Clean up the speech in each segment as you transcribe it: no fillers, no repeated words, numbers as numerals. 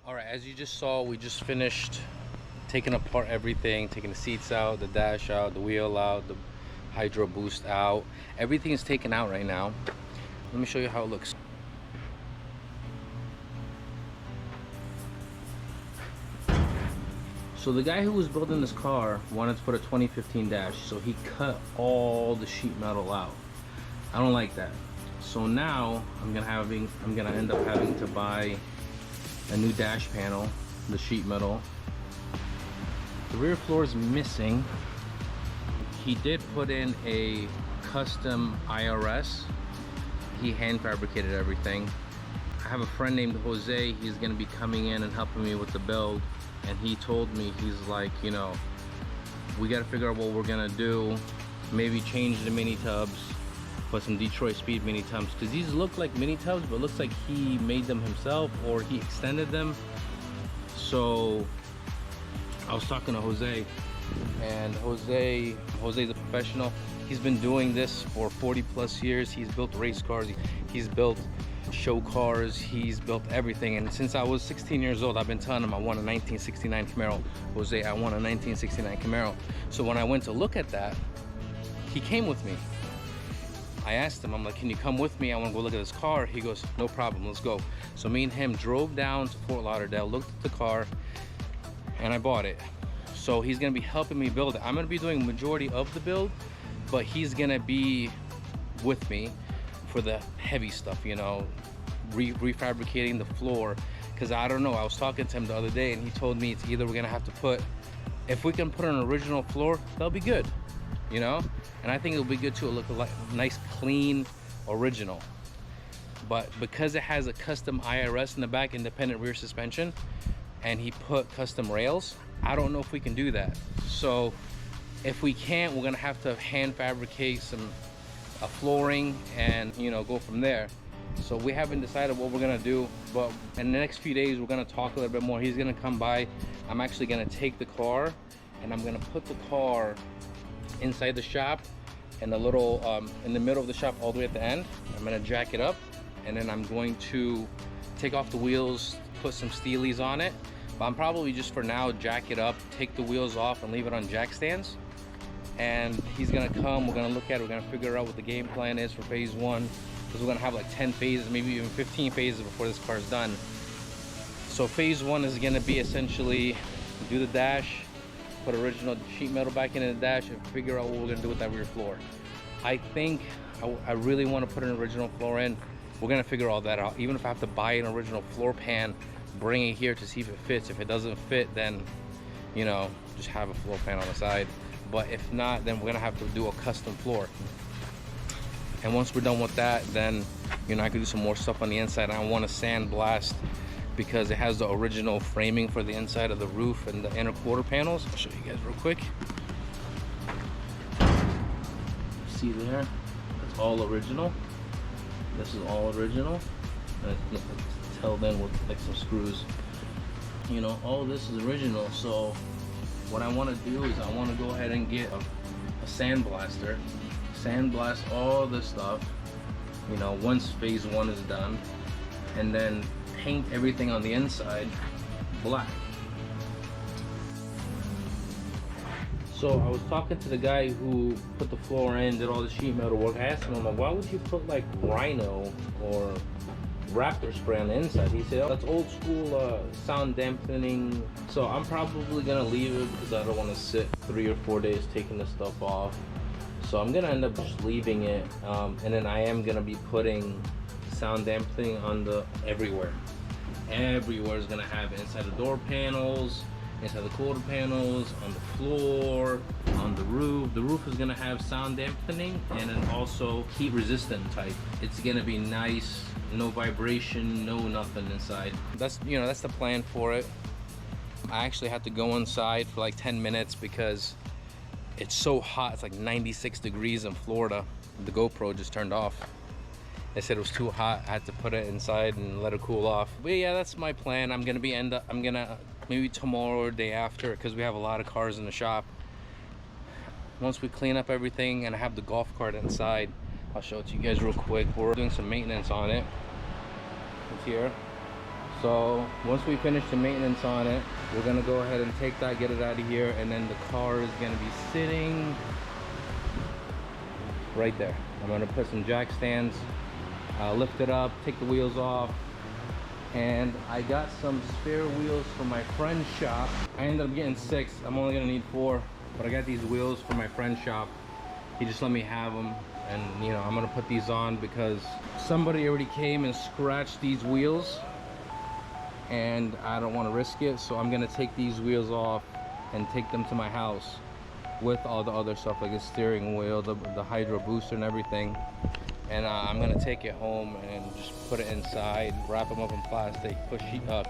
All right, as you just saw, we just finished taking apart everything, taking the seats out, the dash out, the wheel out, the hydro boost out. Everything is taken out right now. Let me show you how it looks. So the guy who was building this car wanted to put a 2015 dash, so he cut all the sheet metal out. I don't like that. So now I'm gonna end up having to buy a new dash panel, the sheet metal. The rear floor is missing. He did put in a custom IRS. He hand fabricated everything. I have a friend named Jose. He's gonna be coming in and helping me with the build. And he told me, he's like, you know, we got to figure out what we're gonna do. Maybe change the mini tubs, put some Detroit Speed mini tubs, because these look like mini tubs, but it looks like he made them himself or he extended them. So I was talking to Jose, and Jose's a professional. He's been doing this for 40 plus years. He's built race cars, he's built show cars, he's built everything. And since I was 16 years old, I've been telling him I want a 1969 Camaro. Jose, I want a 1969 Camaro. So when I went to look at that, he came with me. I asked him, I'm like, can you come with me? I want to go look at this car. He goes, no problem, let's go. So me and him drove down to Fort Lauderdale, looked at the car, and I bought it. So he's gonna be helping me build it. I'm gonna be doing a majority of the build, but he's gonna be with me for the heavy stuff, you know, refabricating the floor. Because I don't know, I was talking to him the other day and he told me it's either we're gonna have to put, if we can put an original floor, that'll be good, you know. And I think it'll be good too. It'll look like nice, clean, original. But because it has a custom IRS in the back, independent rear suspension, and he put custom rails, I don't know if we can do that. So if we can't, we're gonna have to hand fabricate a flooring and, you know, go from there. So we haven't decided what we're gonna do, but in the next few days we're gonna talk a little bit more. He's gonna come by. I'm actually gonna take the car and I'm gonna put the car inside the shop and a little in the middle of the shop all the way at the end. I'm gonna jack it up and then I'm going to take off the wheels, put some steelies on it. But I'm probably just for now jack it up, take the wheels off and leave it on jack stands. And he's gonna come, we're gonna look at it, we're gonna figure out what the game plan is for phase one, because we're gonna have like 10 phases, maybe even 15 phases before this car is done. So phase one is gonna be essentially do the dash, put original sheet metal back into the dash, and figure out what we're gonna do with that rear floor. I think I really want to put an original floor in. We're gonna figure all that out. Even if I have to buy an original floor pan, bring it here to see if it fits. If it doesn't fit, then, you know, just have a floor pan on the side. But if not, then we're gonna have to do a custom floor. And once we're done with that, then, you know, I can do some more stuff on the inside. I want to sandblast because it has the original framing for the inside of the roof and the inner quarter panels. I'll show you guys real quick. See there? It's all original. This is all original. And it's held in with like some screws. You know, all this is original. So what I want to do is I want to go ahead and get a sandblaster, sandblast all this stuff, you know, once phase one is done, and then paint everything on the inside black. So I was talking to the guy who put the floor in, did all the sheet metal work. I asked him, I'm like, why would you put like Rhino or Raptor spray on the inside? He said, oh, that's old school sound dampening. So I'm probably gonna leave it because I don't want to sit 3 or 4 days taking this stuff off. So I'm gonna end up just leaving it, and then I am gonna be putting sound dampening on the everywhere. Everywhere is gonna have it, inside the door panels, inside the quarter panels, on the floor, on the roof. The roof is gonna have sound dampening and then also heat resistant type. It's gonna be nice, no vibration, no nothing inside. That's, you know, that's the plan for it. I actually had to go inside for like 10 minutes because it's so hot. It's like 96 degrees in Florida. The GoPro just turned off. They said it was too hot. I had to put it inside and let it cool off. But yeah, that's my plan. I'm gonna maybe tomorrow or day after, because we have a lot of cars in the shop. Once we clean up everything and I have the golf cart inside, I'll show it to you guys real quick. We're doing some maintenance on it. It's here. So once we finish the maintenance on it, we're gonna go ahead and take that, get it out of here, and then the car is gonna be sitting right there. I'm gonna put some jack stands, lift it up, take the wheels off, and I got some spare wheels from my friend's shop. I ended up getting 6. I'm only gonna need 4, but I got these wheels from my friend's shop. He just let me have them, and you know, I'm gonna put these on because somebody already came and scratched these wheels, and I don't want to risk it. So I'm gonna take these wheels off and take them to my house with all the other stuff, like the steering wheel, the hydro booster and everything. And I'm gonna take it home and just put it inside, wrap them up in plastic, put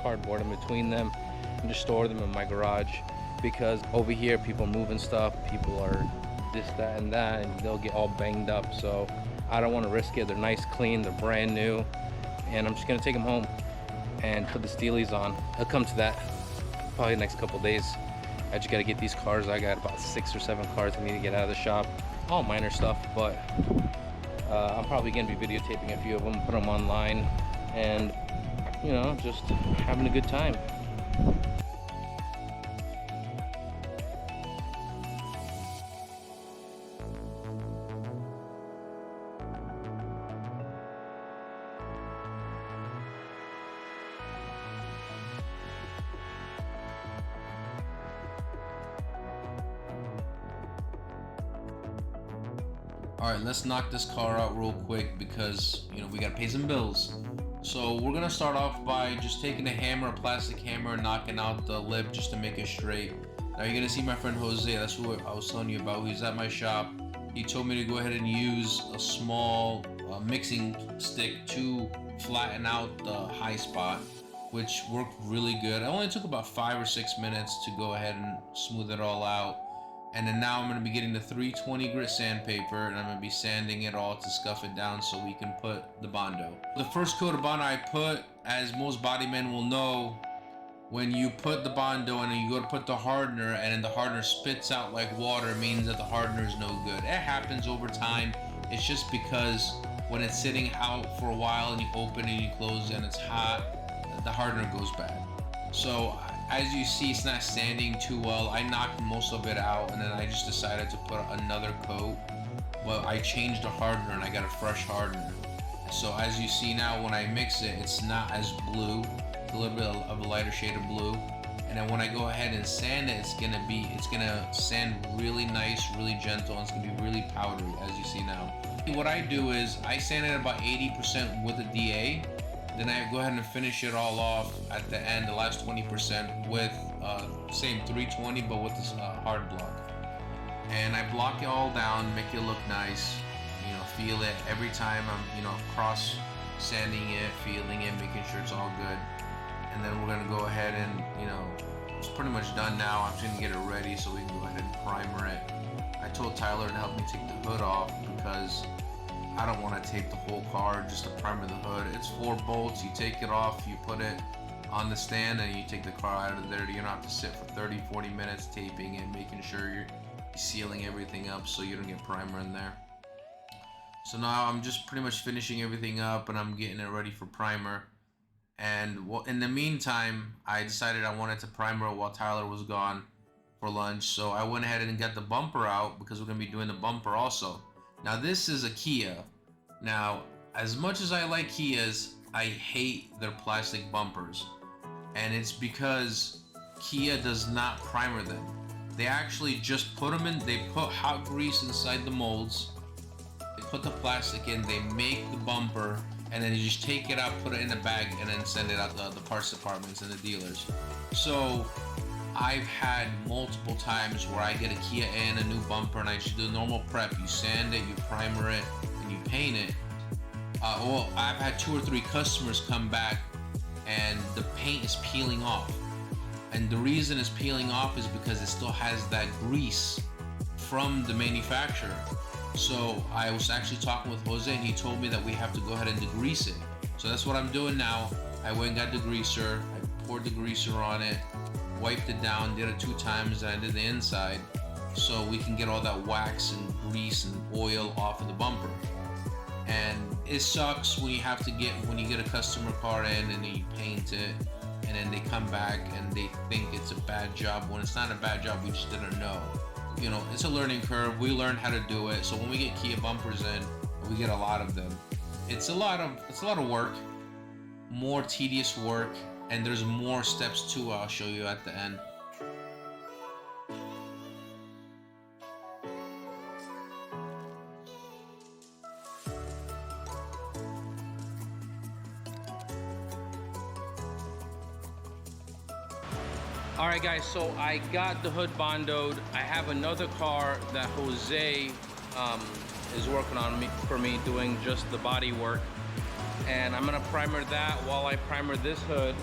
cardboard in between them, and just store them in my garage. Because over here, people moving stuff, people are this, that, and that, and they'll get all banged up. So I don't want to risk it. They're nice, clean, they're brand new, and I'm just gonna take them home and put the Steelies on. I'll come to that probably the next couple days. I just gotta get these cars. I got about 6 or 7 cars I need to get out of the shop. All minor stuff, but I'm probably gonna be videotaping a few of them, put them online, and you know, just having a good time. All right, let's knock this car out real quick because, you know, we gotta pay some bills. So we're gonna start off by just taking a hammer, a plastic hammer, and knocking out the lip just to make it straight. Now you're gonna see my friend Jose, that's who I was telling you about. He's at my shop. He told me to go ahead and use a small mixing stick to flatten out the high spot, which worked really good. It only took about 5 or 6 minutes to go ahead and smooth it all out. And then now I'm going to be getting the 320 grit sandpaper, and I'm going to be sanding it all to scuff it down so we can put the Bondo. The first coat of Bondo I put, as most body men will know, when you put the Bondo and then you go to put the hardener and then the hardener spits out like water, it means that the hardener is no good. It happens over time. It's just because when it's sitting out for a while and you open and you close and it's hot, the hardener goes bad. So as you see, it's not sanding too well. I knocked most of it out, and then I just decided to put another coat. But I changed the hardener and I got a fresh hardener. So as you see now, when I mix it, it's not as blue. It's a little bit of a lighter shade of blue. And then when I go ahead and sand it, it's gonna sand really nice, really gentle, and it's gonna be really powdery, as you see now. What I do is I sand it about 80% with a DA. Then I go ahead and finish it all off at the end, the last 20% with same 320, but with this hard block. And I block it all down, make it look nice, you know, feel it every time I'm, you know, cross sanding it, feeling it, making sure it's all good. And then we're gonna go ahead and, you know, it's pretty much done now. I'm just gonna get it ready so we can go ahead and primer it. I told Tyler to help me take the hood off because I don't want to tape the whole car just to primer the hood. It's 4 bolts. You take it off, you put it on the stand, and you take the car out of there. You don't have to sit for 30-40 minutes taping and making sure you're sealing everything up so you don't get primer in there. So now I'm just pretty much finishing everything up and I'm getting it ready for primer. And in the meantime, I decided I wanted to primer it while Tyler was gone for lunch. So I went ahead and got the bumper out because we're going to be doing the bumper also. Now this is a Kia. Now, as much as I like Kias, I hate their plastic bumpers. And it's because Kia does not primer them. They actually just put them in, they put hot grease inside the molds, they put the plastic in, they make the bumper, and then you just take it out, put it in a bag, and then send it out to the parts departments and the dealers. So I've had multiple times where I get a Kia and a new bumper and I just do the normal prep. You sand it, you primer it, and you paint it. Well, I've had 2 or 3 customers come back and the paint is peeling off. And the reason it's peeling off is because it still has that grease from the manufacturer. So I was actually talking with Jose and he told me that we have to go ahead and degrease it. So that's what I'm doing now. I went and got the greaser, I poured the greaser on it, wiped it down, did it 2 times, and I did the inside so we can get all that wax and grease and oil off of the bumper. And it sucks when you get a customer car in and then you paint it, and then they come back and they think it's a bad job when it's not a bad job. We just didn't know. You know, it's a learning curve. We learned how to do it. So when we get Kia bumpers in, we get a lot of them. It's a lot of work, more tedious work, and there's more steps too. I'll show you at the end. All right, guys, so I got the hood bondoed. I have another car that Jose is working on for me, doing just the body work. And I'm gonna primer that while I primer this hood.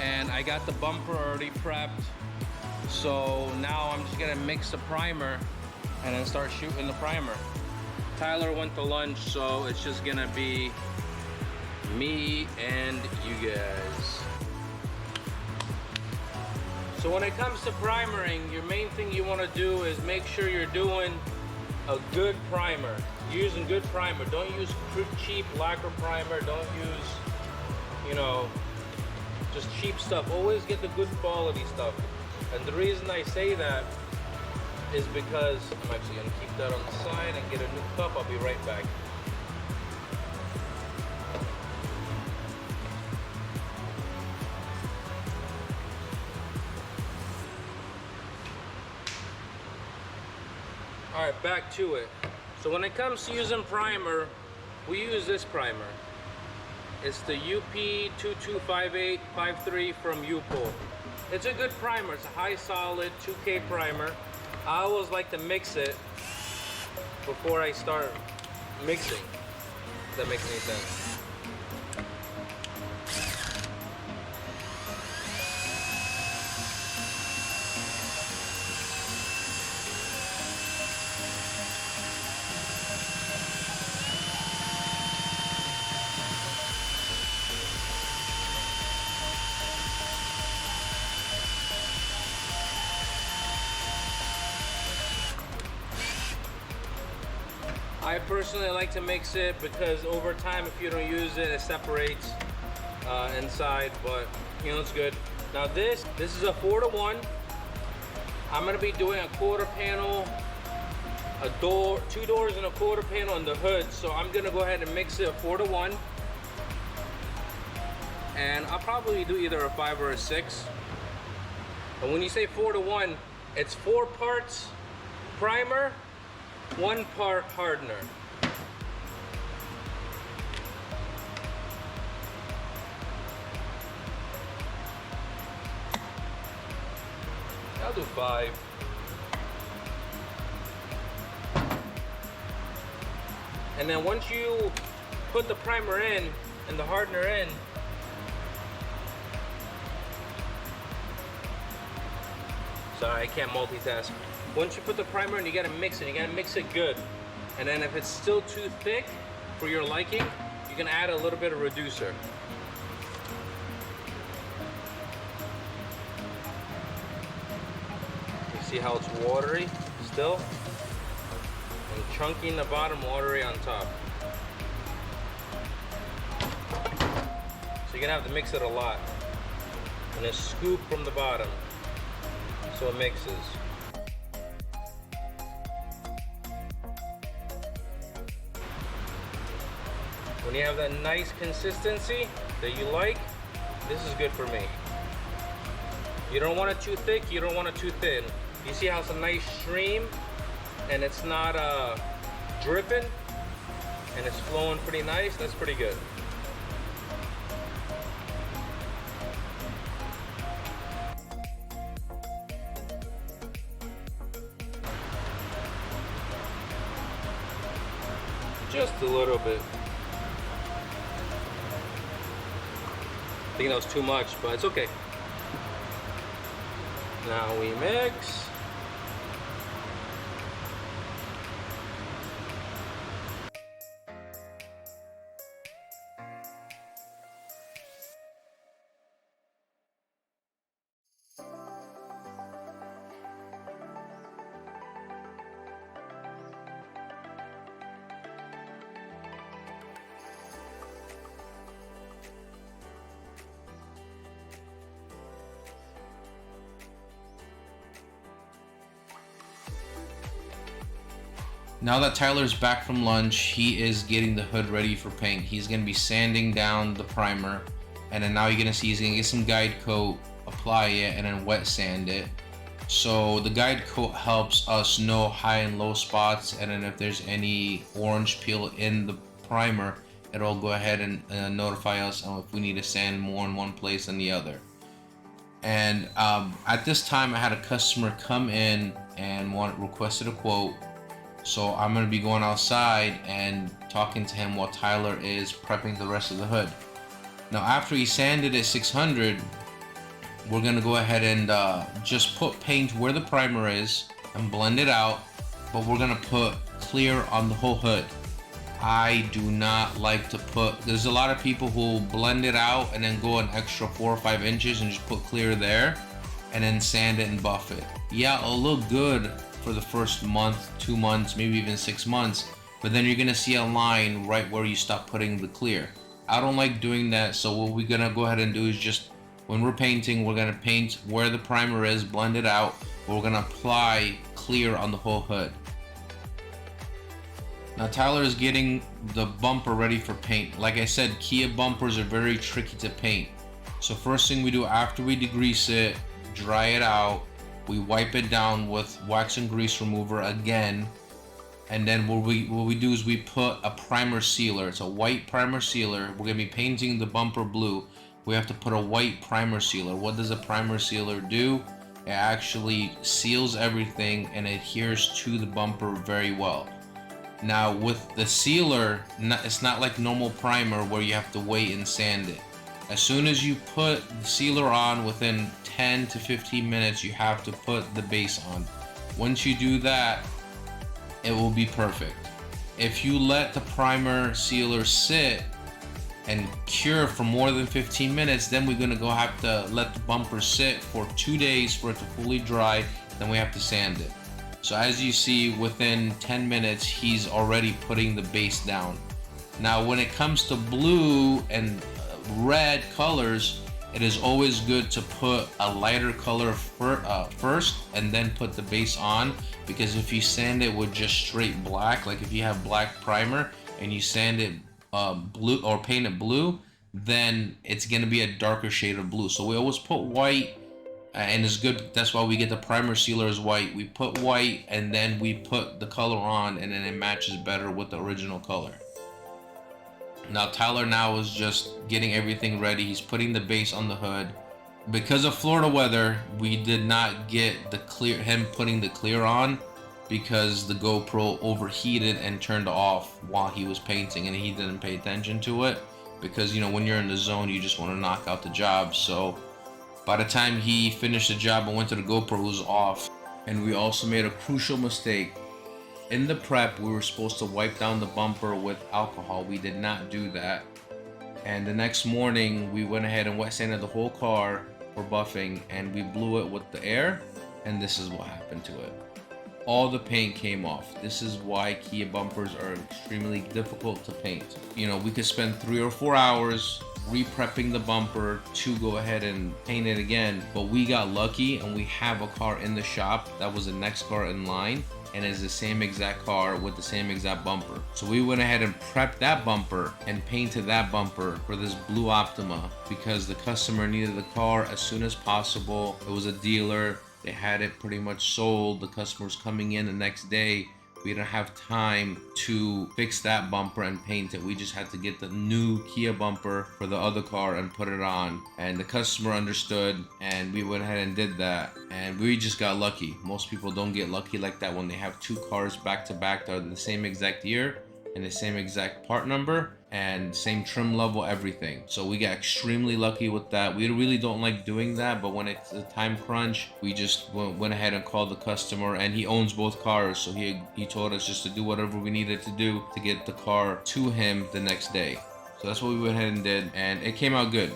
And I got the bumper already prepped. So now I'm just gonna mix the primer and then start shooting the primer. Tyler went to lunch, so it's just gonna be me and you guys. So when it comes to primering, your main thing you want to do is make sure you're doing a good primer. You're using good primer. Don't use cheap lacquer primer. Don't use, you know, just cheap stuff. Always get the good quality stuff. And the reason I say that is because I'm actually going to keep that on the side and get a new cup. I'll be right back. All right, back to it. So when it comes to using primer, we use this primer. It's the UP225853 from UPOL. It's a good primer. It's a high solid 2K primer. I always like to mix it before I start mixing. If that makes any sense. I personally like to mix it because over time, if you don't use it, it separates inside, but you know, it's good. Now this is a 4-to-1. I'm gonna be doing a quarter panel, a door, 2 doors and a quarter panel on the hood. So I'm gonna go ahead and mix it a 4-to-1. And I'll probably do either a 5 or a 6. And when you say 4-to-1, it's 4 parts primer, 1 part hardener. I'll do 5. And then once you put the primer in and the hardener in, sorry, I can't multitask. Once you put the primer in, you gotta mix it. You gotta mix it good. And then if it's still too thick for your liking, you can add a little bit of reducer. You see how it's watery still? And chunky in the bottom, watery on top. So you're gonna have to mix it a lot. And then scoop from the bottom so it mixes. When you have that nice consistency that you like, this is good for me. You don't want it too thick, you don't want it too thin. You see how it's a nice stream and it's not dripping and it's flowing pretty nice? That's pretty good. Just a little bit. I think that was too much, but it's okay. Now we mix. Now that Tyler's back from lunch, he is getting the hood ready for paint. He's gonna be sanding down the primer, and then now you're gonna see he's gonna get some guide coat, apply it, and then wet sand it. So the guide coat helps us know high and low spots, and then if there's any orange peel in the primer, it'll go ahead and notify us if we need to sand more in one place than the other. And at this time, I had a customer come in and requested a quote. So I'm going to be going outside and talking to him while Tyler is prepping the rest of the hood. Now after he sanded at 600, we're going to go ahead and just put paint where the primer is and blend it out, but we're going to put clear on the whole hood. I do not like to there's a lot of people who blend it out and then go an extra 4 or 5 inches and just put clear there and then sand it and buff it. Yeah, it'll look good for the first month, 2 months, maybe even 6 months, but then you're gonna see a line right where you stop putting the clear. I don't like doing that, so what we're gonna go ahead and do is just, when we're painting, we're gonna paint where the primer is, blend it out, but we're gonna apply clear on the whole hood. Now Tyler is getting the bumper ready for paint. Like I said, Kia bumpers are very tricky to paint. So first thing we do after we degrease it, dry it out, we wipe it down with wax and grease remover again, and then what we do is we put a primer sealer. It's a white primer sealer. We're gonna be painting the bumper blue. We have to put a white primer sealer. What does a primer sealer do? It actually seals everything and adheres to the bumper very well. Now with the sealer, it's not like normal primer where you have to wait and sand it. As soon as you put the sealer on, within 10 to 15 minutes, you have to put the base on. Once you do that, it will be perfect. If you let the primer sealer sit and cure for more than 15 minutes, then we're gonna have to let the bumper sit for 2 days for it to fully dry, then we have to sand it. So as you see, within 10 minutes, he's already putting the base down. Now when it comes to blue and red colors, it is always good to put a lighter color first and then put the base on, because if you sand it with just straight black, like if you have black primer and you sand it blue or paint it blue, then it's going to be a darker shade of blue. So we always put white, and it's good, that's why we get the primer sealer as white. We put white and then we put the color on, and then it matches better with the original color. Now Tyler now is just getting everything ready. He's putting the base on the hood. Because of Florida weather, we did not get him putting the clear on, because the GoPro overheated and turned off while he was painting, and he didn't pay attention to it, because when you're in the zone, you just want to knock out the job. So by the time he finished the job and went to the GoPro, it was off. And we also made a crucial mistake. In the prep, we were supposed to wipe down the bumper with alcohol. We did not do that. And the next morning, we went ahead and wet sanded the whole car for buffing, and we blew it with the air, and this is what happened to it. All the paint came off. This is why Kia bumpers are extremely difficult to paint. We could spend 3 or 4 hours re-prepping the bumper to go ahead and paint it again, but we got lucky and we have a car in the shop that was the next car in line, and is the same exact car with the same exact bumper. So we went ahead and prepped that bumper and painted that bumper for this blue Optima, because the customer needed the car as soon as possible. It was a dealer, they had it pretty much sold. The customer's coming in the next day. We didn't have time to fix that bumper and paint it. We just had to get the new Kia bumper for the other car and put it on. And the customer understood, and we went ahead and did that. And we just got lucky. Most people don't get lucky like that when they have 2 cars back to back that are the same exact year and the same exact part number and same trim level, everything. So we got extremely lucky with that. We really don't like doing that, but when it's a time crunch, we just went ahead and called the customer, and he owns both cars, so he told us just to do whatever we needed to do to get the car to him the next day. So that's what we went ahead and did, and it came out good.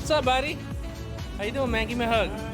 What's up, buddy? How you doing, man? Give me a hug.